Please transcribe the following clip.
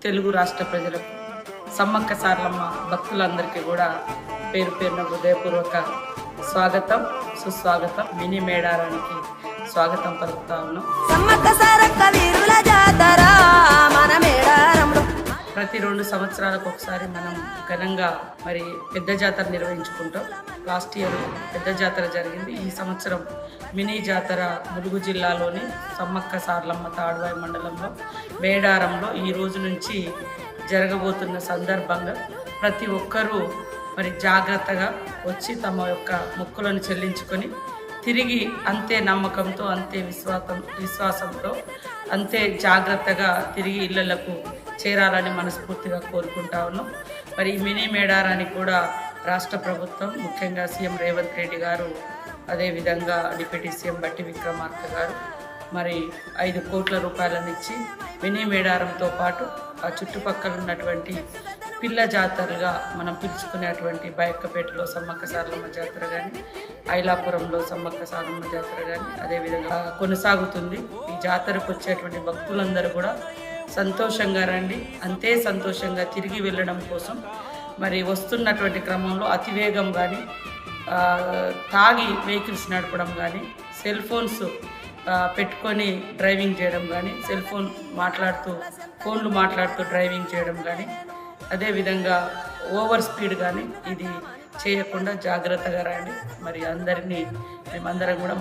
తెలుగు రాష్ట్ర ప్రజలకు, సమ్మక్క సారలమ్మ భక్తులందరికీ కూడా పేరు పేరున హృదయపూర్వక స్వాగతం, సుస్వాగతం. మినీ మేడారానికి స్వాగతం పలుకుతా ఉన్నాం. సమ్మక్క సారక్క వీరుల జాతర మన మేడారంలో ప్రతి 2 సంవత్సరాలకు ఒకసారి మనం ఘనంగా మరి పెద్ద జాతర నిర్వహించుకుంటాం. లాస్ట్ ఇయర్ పెద్ద జాతర జరిగింది. ఈ సంవత్సరం మినీ జాతర ములుగు జిల్లాలోని సమ్మక్క సారలమ్మ తాడ్వాయి మండలంలో మేడారంలో ఈ రోజు నుంచి జరగబోతున్న సందర్భంగా ప్రతి ఒక్కరూ మరి జాగ్రత్తగా వచ్చి తమ యొక్క మొక్కులను చెల్లించుకొని తిరిగి అంతే నమ్మకంతో, అంతే విశ్వాసంతో, అంతే జాగ్రత్తగా తిరిగి ఇళ్లకు చేరాలని మనస్ఫూర్తిగా కోరుకుంటా ఉన్నాం. మరి ఈ మినీ మేడారానికి కూడా రాష్ట్ర ప్రభుత్వం, ముఖ్యంగా సీఎం రేవంత్ రెడ్డి గారు, అదేవిధంగా డిప్యూటీ సీఎం బట్టి విక్రమార్క గారు మరి 5 కోట్ల రూపాయలను ఇచ్చి మినీ మేడారంతో పాటు ఆ చుట్టుపక్కల ఉన్నటువంటి పిల్ల జాతరలుగా మనం పిలుచుకునేటువంటి బయక్కపేటలో సమ్మక్క సారలమ్మ జాతర కానీ, ఐలాపురంలో సమ్మక్క సారలమ్మ జాతర కానీ అదేవిధంగా కొనసాగుతుంది. ఈ జాతరకు వచ్చేటువంటి భక్తులందరూ కూడా సంతోషంగా రండి, అంతే సంతోషంగా తిరిగి వెళ్ళడం కోసం మరి వస్తున్నటువంటి క్రమంలో అతివేగం కానీ, తాగి వెహికల్స్ నడపడం కానీ, సెల్ ఫోన్స్ పెట్టుకొని డ్రైవింగ్ చేయడం కానీ, ఫోన్లు మాట్లాడుతూ డ్రైవింగ్ చేయడం కానీ, అదేవిధంగా ఓవర్ స్పీడ్ కానీ ఇది చేయకుండా జాగ్రత్తగా రండి. మరి మేమందరం కూడా